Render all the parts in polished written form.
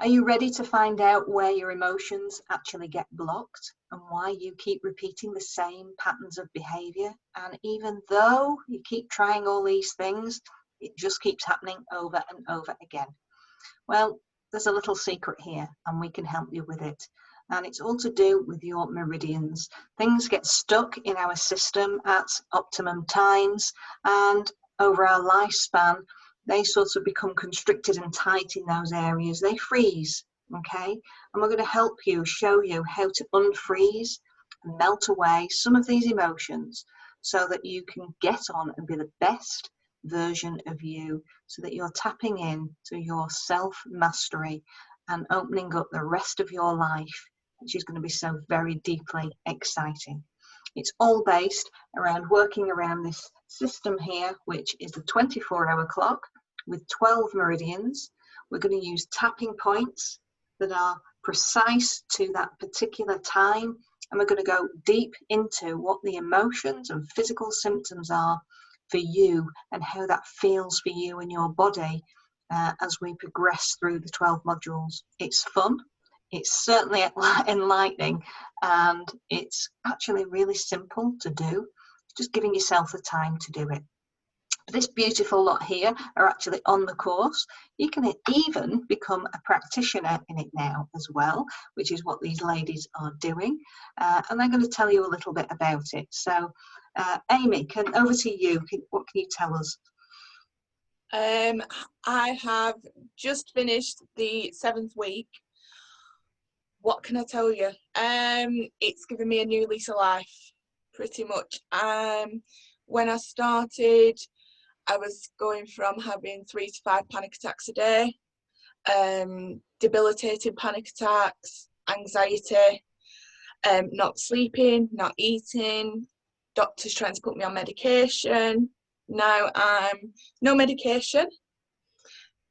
Are you ready to find out where your emotions actually get blocked and why you keep repeating the same patterns of behavior? And even though you keep trying all these things, it just keeps happening over and over again. Well, there's a little secret here and we can help you with it. And it's all to do with your meridians. Things get stuck in our system at optimum times, and over our lifespan, they sort of become constricted and tight in those areas. They freeze, okay? And we're going to help you, show you how to unfreeze and melt away some of these emotions so that you can get on and be the best version of you, so that you're tapping in to your self-mastery and opening up the rest of your life, which is going to be so very deeply exciting. It's all based around working around this system here, which is the 24-hour clock with 12 meridians. We're going to use tapping points that are precise to that particular time, and we're going to go deep into what the emotions and physical symptoms are for you and how that feels for you and your body as we progress through the 12 modules. It's fun, it's certainly enlightening, and it's actually really simple to do, just giving yourself the time to do it. This beautiful lot here are actually on the course. You can even become a practitioner in it now as well, which is what these ladies are doing. And they're going to tell you a little bit about it. So, Amy, over to you. What can you tell us? I have just finished the 7th week. What can I tell you? It's given me a new lease of life, pretty much. When I started, I was going from having 3 to 5 panic attacks a day, debilitating panic attacks, anxiety, not sleeping, not eating, doctors trying to put me on medication. Now I'm no medication,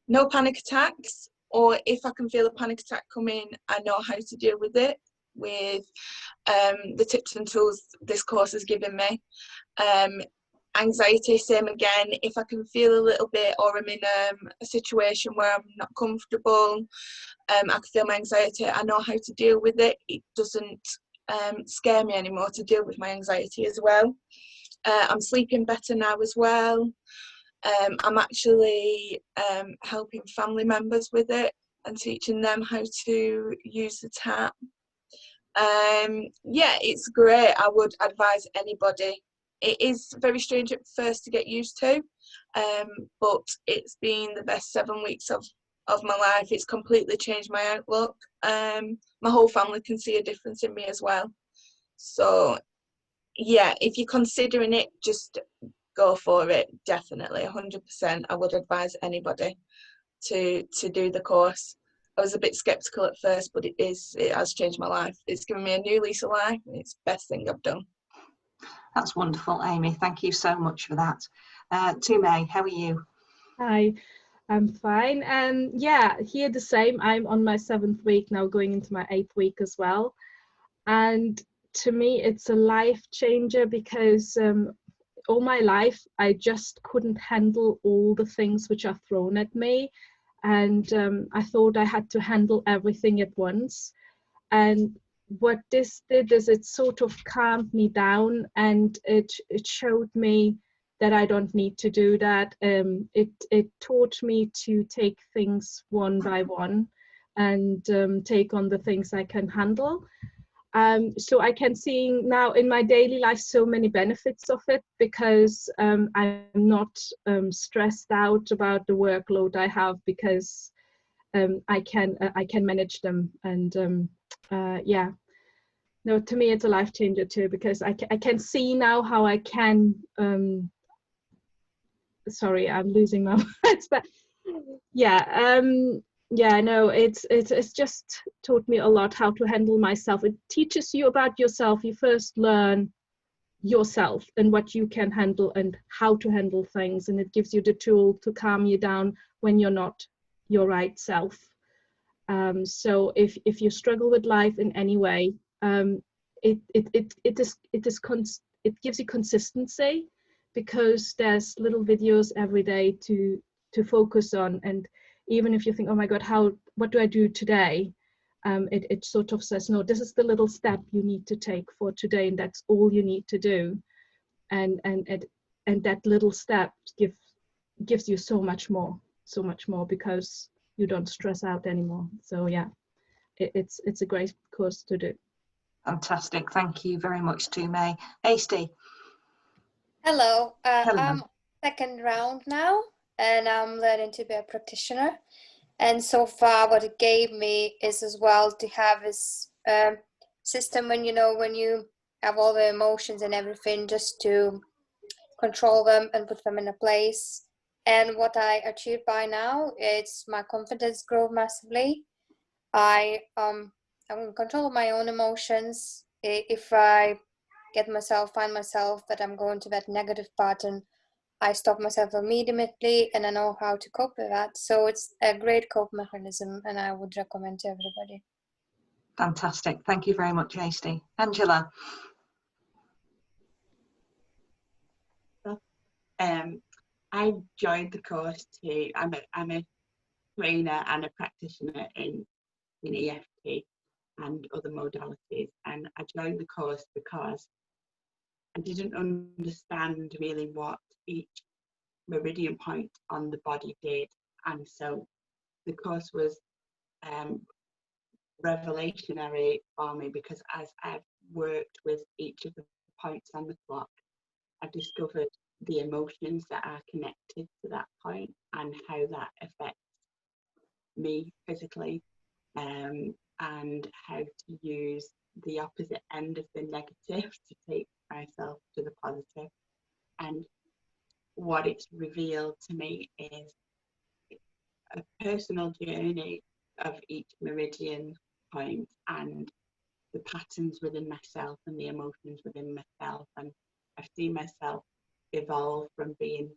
no panic attacks, or if I can feel a panic attack coming, I know how to deal with it with the tips and tools this course has given me. Anxiety, same again. If I can feel a little bit, or I'm in a situation where I'm not comfortable, I can feel my anxiety, I know how to deal with it. It doesn't scare me anymore to deal with my anxiety as well. I'm sleeping better now as well. I'm actually helping family members with it and teaching them how to use the tap. Yeah, it's great. I would advise anybody. It is very strange at first to get used to, but it's been the best 7 weeks of my life. It's completely changed my outlook. My whole family can see a difference in me as well. So yeah, if you're considering it, just go for it. Definitely 100%. I would advise anybody to do the course. I was a bit skeptical at first, but it has changed my life. It's given me a new lease of life, and it's the best thing I've done. That's wonderful, Amy. Thank you so much for that. Tume, how are you? Hi, I'm fine. And yeah, here the same. I'm on my 7th week now, going into my 8th week as well. And to me, it's a life changer because all my life, I just couldn't handle all the things which are thrown at me. And I thought I had to handle everything at once. And what this did is it sort of calmed me down, and it showed me that I don't need to do that. It taught me to take things one by one and take on the things I can handle. So I can see now in my daily life so many benefits of it, because I'm not stressed out about the workload I have, because I can manage them. And yeah, no, to me it's a life changer too, because I can see now how I can sorry, I'm losing my words, but yeah, yeah, no, it's just taught me a lot how to handle myself. It teaches you about yourself. You first learn yourself and what you can handle and how to handle things, and it gives you the tool to calm you down when you're not your right self. So if you struggle with life in any way, it gives you consistency, because there's little videos every day to focus on, and even if you think, oh my God, what do I do today? It sort of says, no, this is the little step you need to take for today, and that's all you need to do. And that little step gives you so much more, because you don't stress out anymore. So yeah, it's a great course to do. Fantastic. Thank you very much to May. Hasty. Hello. Hello. I'm second round now, and I'm learning to be a practitioner. And so far, what it gave me is as well to have this system when you have all the emotions and everything, just to control them and put them in a place. And what I achieved by now, it's my confidence grew massively. I'm in control of my own emotions. If I find myself that I'm going to that negative pattern, I stop myself immediately, and I know how to cope with that. So it's a great cope mechanism, and I would recommend to everybody. Fantastic. Thank you very much, Hasty. Angela. I joined the course I'm a trainer and a practitioner in EFT and other modalities, and I joined the course because I didn't understand really what each meridian point on the body did, and so the course was revelationary for me, because as I've worked with each of the points on the clock, I've discovered the emotions that are connected to that point and how that affects me physically, and how to use the opposite end of the negative to take myself to the positive. And what it's revealed to me is a personal journey of each meridian point and the patterns within myself and the emotions within myself. And I've seen myself evolve from being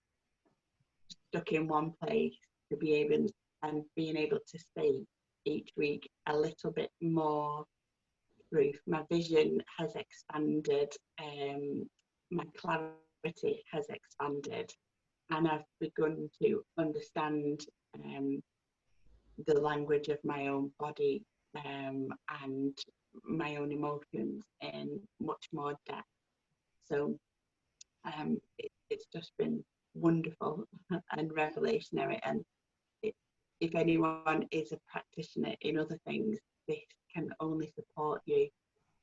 stuck in one place to being able to see each week a little bit more truth. My vision has expanded, my clarity has expanded, and I've begun to understand the language of my own body and my own emotions in much more depth. So it's just been wonderful and revelationary. And if anyone is a practitioner in other things, this can only support you,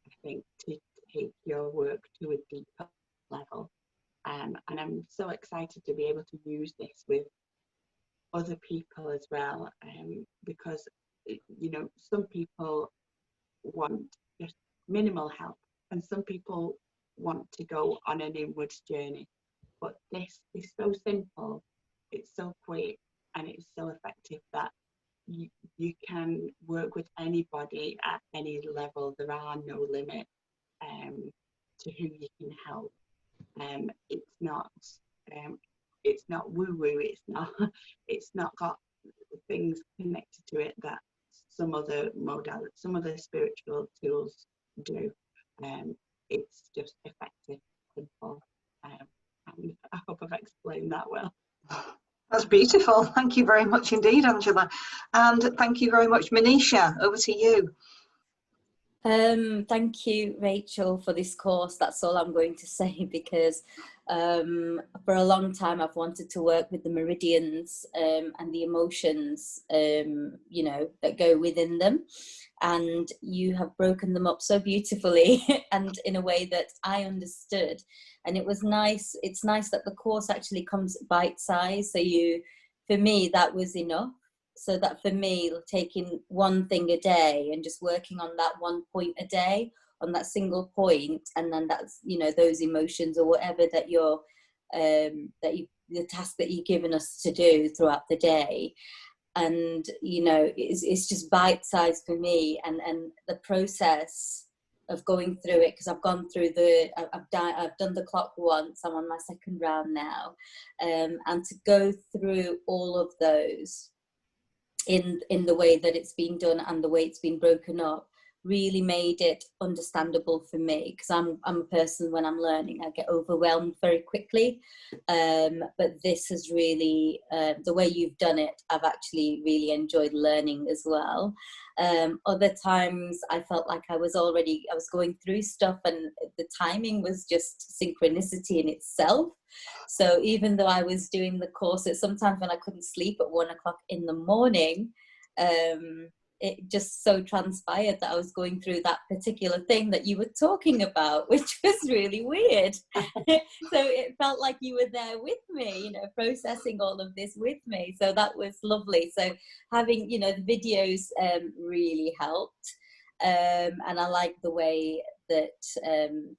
I think, to take your work to a deeper level. And I'm so excited to be able to use this with other people as well, because some people want just minimal help, and some people want to go on an inwards journey. But this is so simple, it's so quick, and it's so effective that you can work with anybody at any level. There are no limits to who you can help. It's not woo-woo. It's not got things connected to it that some other spiritual tools do. It's just effective, simple, and I hope I've explained that well. That's beautiful. Thank you very much indeed, Angela. And thank you very much, Manisha. Over to you. Thank you, Rachel, for this course. That's all I'm going to say, because for a long time I've wanted to work with the meridians and the emotions, that go within them. And you have broken them up so beautifully and in a way that I understood. And it was nice. It's nice that the course actually comes bite-sized. So for me, that was enough. So that for me, taking one thing a day and just working on that one point a day, on that single point, and then that's, those emotions or whatever that the task that you've given us to do throughout the day. And, it's just bite-sized for me, and the process of going through it, because I've gone through I've done the clock once, I'm on my second round now, and to go through all of those in the way that it's been done and the way it's been broken up really made it understandable for me, because I'm a person, when I'm learning, I get overwhelmed very quickly. But this has really, the way you've done it, I've actually really enjoyed learning as well. Other times I felt like I was going through stuff, and the timing was just synchronicity in itself. So even though I was doing the courses, sometimes when I couldn't sleep at 1 o'clock in the morning, it just so transpired that I was going through that particular thing that you were talking about, which was really weird. So it felt like you were there with me, you know, processing all of this with me. So that was lovely. So having, you know, the videos really helped. And I like the way that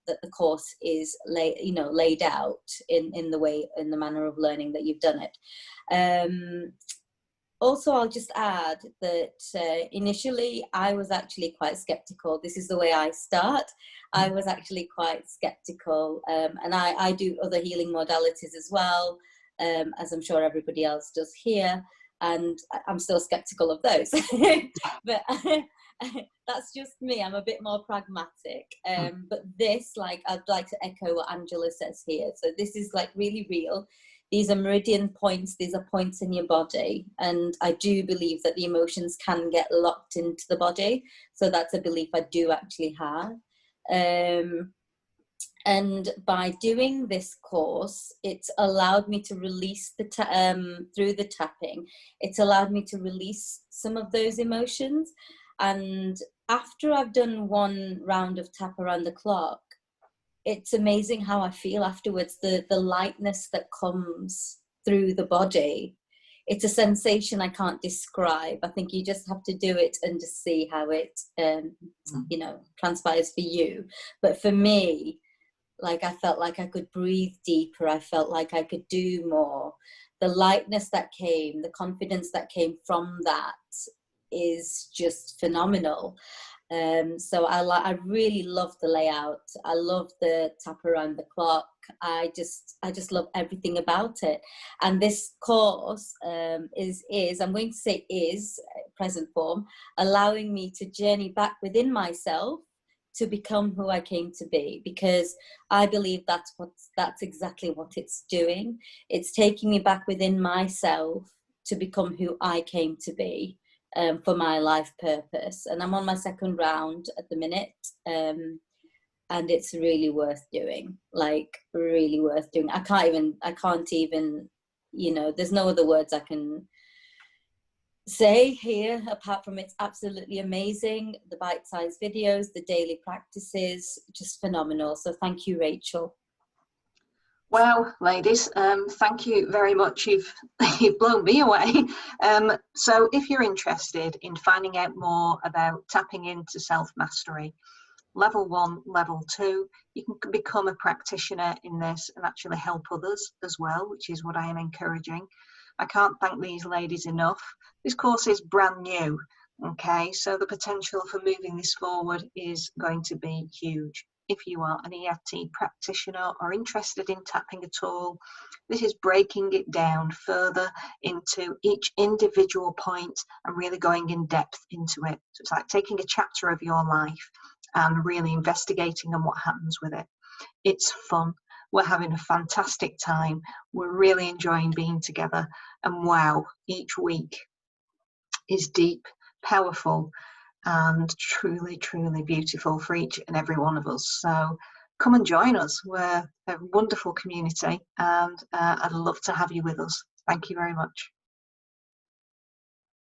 that the course is laid out in the manner of learning that you've done it. Also, I'll just add that initially I was actually quite skeptical. This is the way I start. I was actually quite skeptical, and I do other healing modalities as well, as I'm sure everybody else does here, and I'm still skeptical of those. But that's just me. I'm a bit more pragmatic. But this, like, I'd like to echo what Angela says here. So this is like really real. These are meridian points. These are points in your body. And I do believe that the emotions can get locked into the body. So that's a belief I do actually have. And by doing this course, it's allowed me to release through the tapping, it's allowed me to release some of those emotions. And after I've done one round of tap around the clock, it's amazing how I feel afterwards, the lightness that comes through the body. It's a sensation I can't describe. I think you just have to do it and just see how it, you know, transpires for you. But for me, like, I felt like I could breathe deeper. I felt like I could do more. The lightness that came, the confidence that came from that is just phenomenal. So I really love the layout. I love the tap around the clock. I just love everything about it. And this course is I'm going to say is present form, allowing me to journey back within myself to become who I came to be, because I believe that's exactly what it's doing. It's taking me back within myself to become who I came to be, for my life purpose. And I'm on my second round at the minute, and it's really worth doing, like really worth doing. I can't even, you know, there's no other words I can say here apart from it's absolutely amazing. The bite-sized videos, the daily practices, just phenomenal. So thank you, Rachel. Well, ladies, thank you very much. You've blown me away. So if you're interested in finding out more about tapping into self-mastery, level 1, level 2, you can become a practitioner in this and actually help others as well, which is what I am encouraging. I can't thank these ladies enough. This course is brand new, okay? So the potential for moving this forward is going to be huge. If you are an EFT practitioner or interested in tapping at all, this is breaking it down further into each individual point and really going in depth into it. So it's like taking a chapter of your life and really investigating on what happens with it. It's fun. We're having a fantastic time. We're really enjoying being together. And wow, each week is deep, powerful, and truly, truly beautiful for each and every one of us. So come and join us. We're a wonderful community, and I'd love to have you with us. Thank you very much.